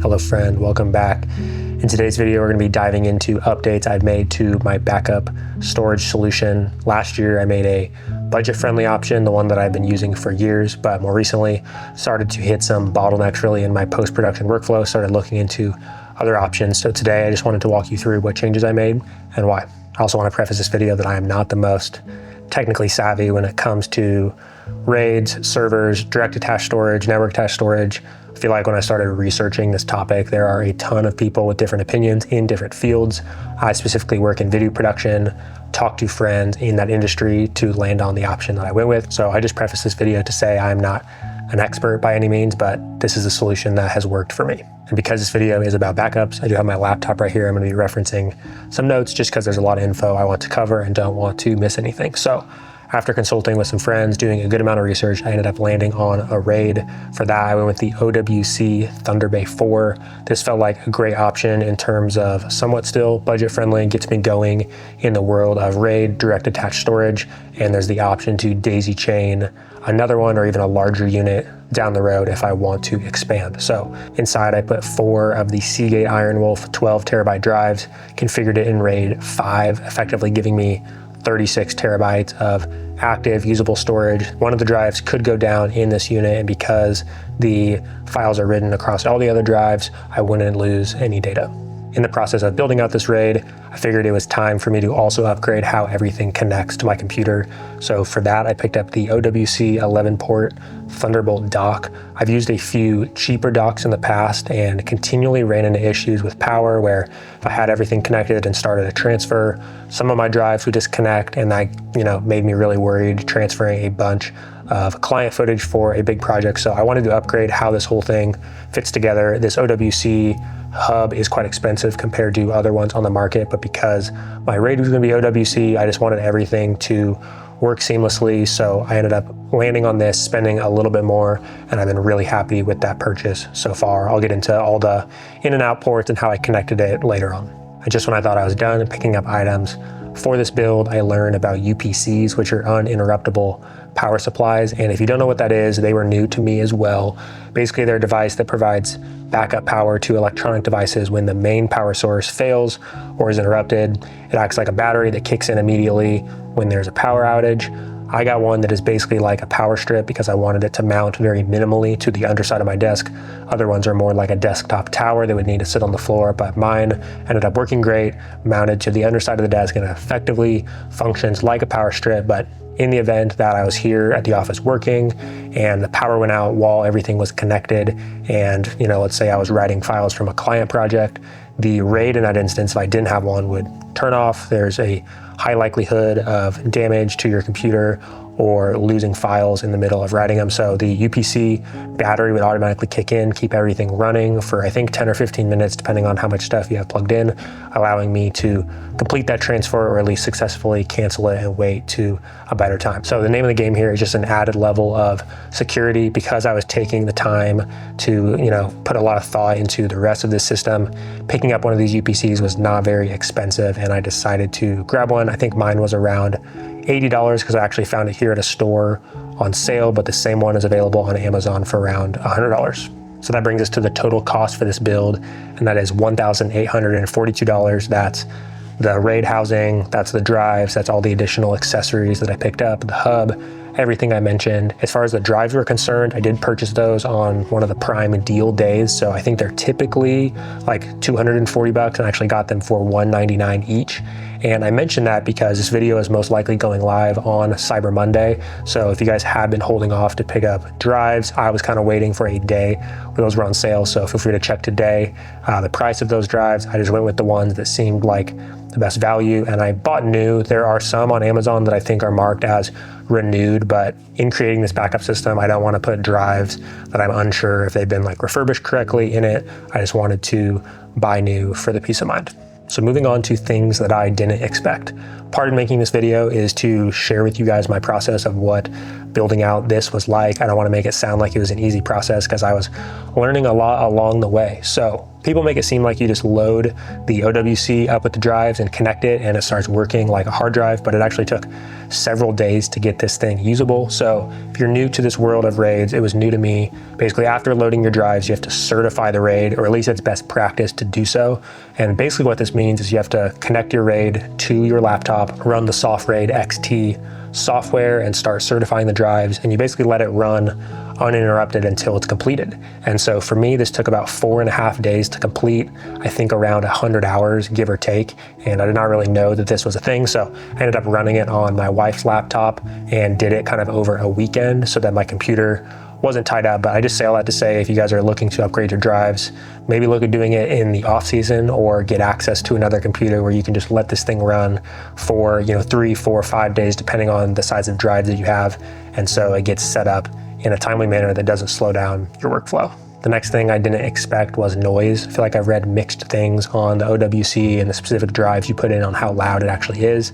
Hello friend, welcome back. In today's video, we're going to be diving into updates I've made to my backup storage solution. Last year, I made a budget-friendly option, the one that I've been using for years, but more recently started to hit some bottlenecks really in my post-production workflow, started looking into other options. So today, I just wanted to walk you through what changes I made and why. I also want to preface this video that I am not the most technically savvy when it comes to RAIDs, servers, direct attached storage, network attached storage. I feel like when I started researching this topic, there are a ton of people with different opinions in different fields. I specifically work in video production, talk to friends in that industry to land on the option that I went with. So I just preface this video to say I'm not an expert by any means, but this is a solution that has worked for me. And because this video is about backups, I do have my laptop right here. I'm going to be referencing some notes just because there's a lot of info I want to cover and don't want to miss anything. So after consulting with some friends, doing a good amount of research, I ended up landing on a RAID. For that, I went with the OWC Thunder Bay 4. This felt like a great option in terms of somewhat still budget-friendly, gets me going in the world of RAID, direct attached storage, and there's the option to daisy chain another one or even a larger unit down the road if I want to expand. So inside I put 4 of the Seagate IronWolf 12 terabyte drives, configured it in RAID 5, effectively giving me 36 terabytes of active usable storage. One of the drives could go down in this unit, and because the files are written across all the other drives, I wouldn't lose any data. In the process of building out this RAID, I figured it was time for me to also upgrade how everything connects to my computer. So for that, I picked up the OWC 11 port Thunderbolt dock. I've used a few cheaper docks in the past and continually ran into issues with power where if I had everything connected and started a transfer, some of my drives would disconnect, and that, made me really worried transferring a bunch of client footage for a big project. So I wanted to upgrade how this whole thing fits together. This OWC hub is quite expensive compared to other ones on the market, but because my RAID was going to be OWC, I just wanted everything to work seamlessly. So I ended up landing on this, spending a little bit more, and I've been really happy with that purchase so far. I'll get into all the in and out ports and how I connected it later on. And just when I thought I was done picking up items for this build, I learned about UPCs, which are uninterruptible power supplies. And if you don't know what that is, they were new to me as well. Basically, they're a device that provides backup power to electronic devices when the main power source fails or is interrupted. It acts like a battery that kicks in immediately when there's a power outage. I got one that is basically like a power strip because I wanted it to mount very minimally to the underside of my desk. Other ones are more like a desktop tower that would need to sit on the floor, but mine ended up working great, mounted to the underside of the desk, and effectively functions like a power strip. But in the event that I was here at the office working and the power went out while everything was connected, and let's say I was writing files from a client project, the RAID in that instance, if I didn't have one, would turn off. There's a high likelihood of damage to your computer or losing files in the middle of writing them. So the UPC battery would automatically kick in, keep everything running for I think 10 or 15 minutes, depending on how much stuff you have plugged in, allowing me to complete that transfer or at least successfully cancel it and wait to a better time. So the name of the game here is just an added level of security because I was taking the time to, put a lot of thought into the rest of this system. Picking up one of these UPCs was not very expensive, and I decided to grab one. I think mine was around $80 because I actually found it here at a store on sale, but the same one is available on Amazon for around $100. So that brings us to the total cost for this build, and that is $1,842. That's the RAID housing, that's the drives, that's all the additional accessories that I picked up, the hub, everything I mentioned. As far as the drives were concerned, I did purchase those on one of the Prime deal days. So I think they're typically like $240 and I actually got them for $199 each. And I mentioned that because this video is most likely going live on Cyber Monday. So if you guys have been holding off to pick up drives, I was kind of waiting for a day where those were on sale. So feel free to check today the price of those drives. I just went with the ones that seemed like the best value, and I bought new. There are some on Amazon that I think are marked as renewed, but in creating this backup system, I don't want to put drives that I'm unsure if they've been like refurbished correctly in it. I just wanted to buy new for the peace of mind. So moving on to things that I didn't expect. Part of making this video is to share with you guys my process of what building out this was like. I don't want to make it sound like it was an easy process because I was learning a lot along the way. So people make it seem like you just load the OWC up with the drives and connect it and it starts working like a hard drive, but it actually took several days to get this thing usable. So if you're new to this world of RAIDs, it was new to me. Basically, after loading your drives, you have to certify the RAID, or at least it's best practice to do so. And basically what this means is you have to connect your RAID to your laptop, run the SoftRAID XT software and start certifying the drives, and you basically let it run uninterrupted until it's completed. And so for me, this took about 4.5 days to complete, I think around 100 hours, give or take. And I did not really know that this was a thing. So I ended up running it on my wife's laptop and did it kind of over a weekend so that my computer wasn't tied up. But I just say all that to say, if you guys are looking to upgrade your drives, maybe look at doing it in the off season or get access to another computer where you can just let this thing run for 3, 4, 5 days, depending on the size of drive that you have. And so it gets set up in a timely manner that doesn't slow down your workflow. The next thing I didn't expect was noise. I feel like I've read mixed things on the OWC and the specific drives you put in on how loud it actually is.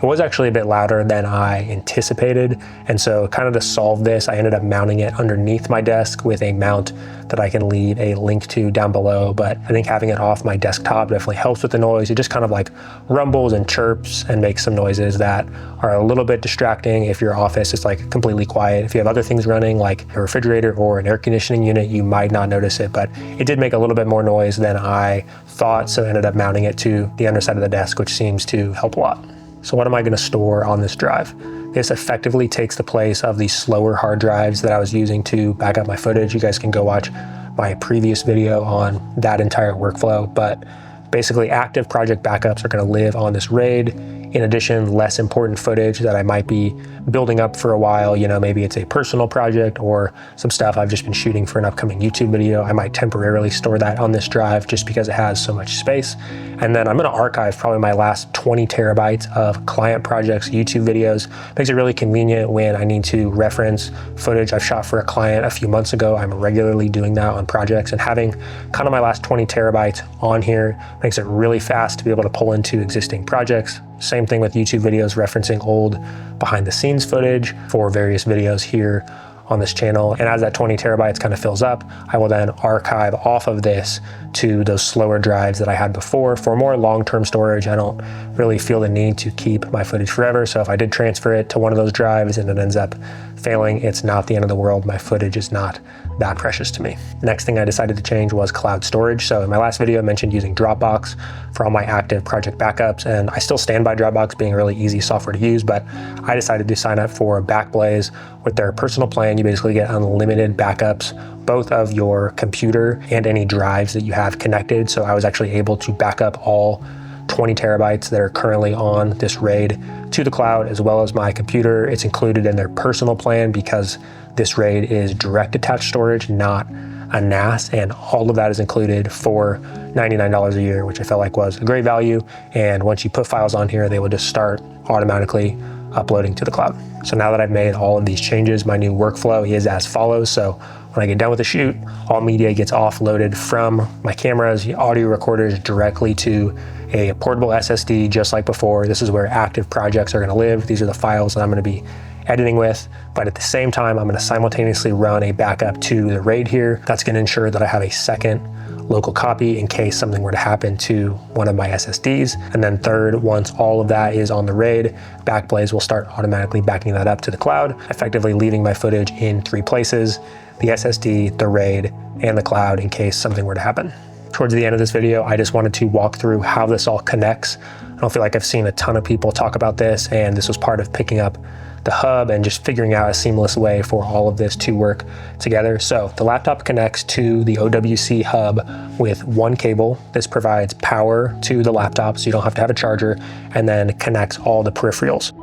It was actually a bit louder than I anticipated. And so kind of to solve this, I ended up mounting it underneath my desk with a mount that I can leave a link to down below. But I think having it off my desktop definitely helps with the noise. It just kind of like rumbles and chirps and makes some noises that are a little bit distracting. If your office is like completely quiet, if you have other things running like a refrigerator or an air conditioning unit, you might not notice it, but it did make a little bit more noise than I thought. So I ended up mounting it to the underside of the desk, which seems to help a lot. So what am I going to store on this drive? This effectively takes the place of the slower hard drives that I was using to back up my footage. You guys can go watch my previous video on that entire workflow, but basically active project backups are going to live on this RAID. In addition, less important footage that I might be building up for a while, maybe it's a personal project or some stuff I've just been shooting for an upcoming YouTube video. I might temporarily store that on this drive just because it has so much space. And then I'm going to archive probably my last 20 terabytes of client projects, YouTube videos. Makes it really convenient when I need to reference footage I've shot for a client a few months ago. I'm regularly doing that on projects, and having kind of my last 20 terabytes on here makes it really fast to be able to pull into existing projects. Same thing with YouTube videos, referencing old behind the scenes footage for various videos here on this channel. And as that 20 terabytes kind of fills up, I will then archive off of this to those slower drives that I had before for more long-term storage. I don't really feel the need to keep my footage forever. So if I did transfer it to one of those drives and it ends up failing, it's not the end of the world. My footage is not that precious to me. Next thing I decided to change was cloud storage. So in my last video, I mentioned using Dropbox for all my active project backups, and I still stand by Dropbox being a really easy software to use, but I decided to sign up for Backblaze with their personal plan. You basically get unlimited backups, both of your computer and any drives that you have connected. So I was actually able to back up all 20 terabytes that are currently on this RAID to the cloud, as well as my computer. It's included in their personal plan because this RAID is direct attached storage, not a NAS, and all of that is included for $99 a year, which I felt like was a great value. And once you put files on here, they will just start automatically uploading to the cloud. So now that I've made all of these changes, my new workflow is as follows. So when I get done with the shoot, all media gets offloaded from my cameras, audio recorders, directly to a portable SSD, just like before. This is where active projects are going to live. These are the files that I'm going to be editing with, but at the same time, I'm going to simultaneously run a backup to the RAID here. That's going to ensure that I have a second local copy in case something were to happen to one of my SSDs. And then third, once all of that is on the RAID, Backblaze will start automatically backing that up to the cloud, effectively leaving my footage in 3 places: the SSD, the RAID, and the cloud in case something were to happen. Towards the end of this video, I just wanted to walk through how this all connects. I don't feel like I've seen a ton of people talk about this, and this was part of picking up the hub and just figuring out a seamless way for all of this to work together. So the laptop connects to the OWC hub with one cable. This provides power to the laptop so you don't have to have a charger, and then connects all the peripherals.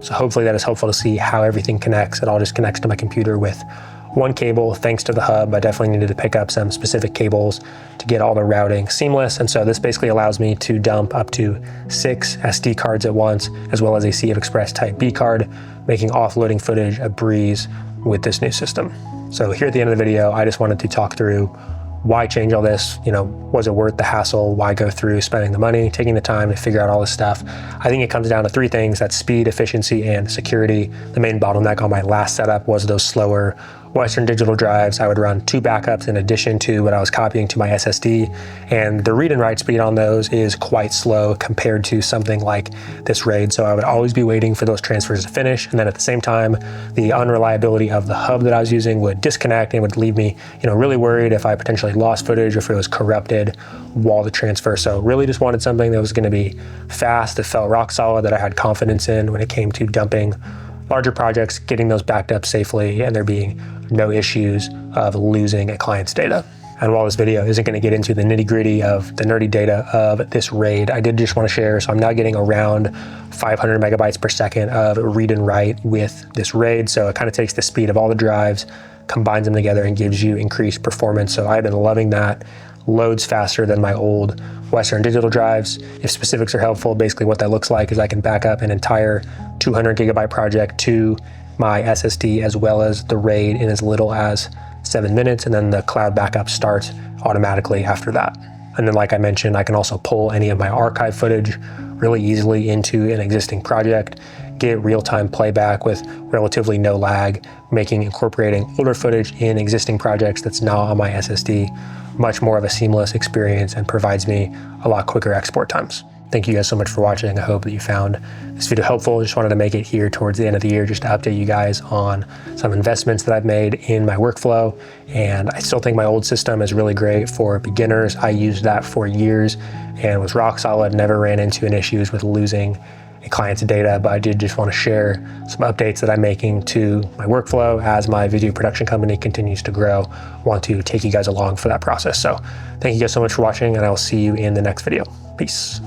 So hopefully that is helpful to see how everything connects. It all just connects to my computer with one cable. Thanks to the hub, I definitely needed to pick up some specific cables to get all the routing seamless. And so this basically allows me to dump up to 6 SD cards at once, as well as a CF Express Type B card, making offloading footage a breeze with this new system. So here at the end of the video, I just wanted to talk through why change all this? Was it worth the hassle? Why go through spending the money, taking the time to figure out all this stuff? I think it comes down to three things: that's speed, efficiency, and security. The main bottleneck on my last setup was those slower Western Digital drives. I would run 2 backups in addition to what I was copying to my SSD, and the read and write speed on those is quite slow compared to something like this RAID. So I would always be waiting for those transfers to finish, and then at the same time, the unreliability of the hub that I was using would disconnect and would leave me, really worried if I potentially lost footage or if it was corrupted while the transfer. So really just wanted something that was going to be fast, that felt rock solid, that I had confidence in when it came to dumping larger projects, getting those backed up safely, and there being no issues of losing a client's data. And while this video isn't going to get into the nitty gritty of the nerdy data of this RAID, I did just want to share. So I'm now getting around 500 megabytes per second of read and write with this RAID. So it kind of takes the speed of all the drives, combines them together, and gives you increased performance. So I've been loving that. Loads faster than my old Western Digital drives. If specifics are helpful, basically what that looks like is I can back up an entire 200 gigabyte project to my SSD as well as the RAID in as little as 7 minutes, and then the cloud backup starts automatically after that. And then, like I mentioned, I can also pull any of my archive footage really easily into an existing project, get real-time playback with relatively no lag, incorporating older footage in existing projects that's now on my SSD much more of a seamless experience and provides me a lot quicker export times. Thank you guys so much for watching. I hope that you found this video helpful. Just wanted to make it here towards the end of the year just to update you guys on some investments that I've made in my workflow. And I still think my old system is really great for beginners. I used that for years and was rock solid, never ran into any issues with losing a client's data, but I did just want to share some updates that I'm making to my workflow as my video production company continues to grow. Want to take you guys along for that process. So thank you guys so much for watching, and I will see you in the next video. Peace.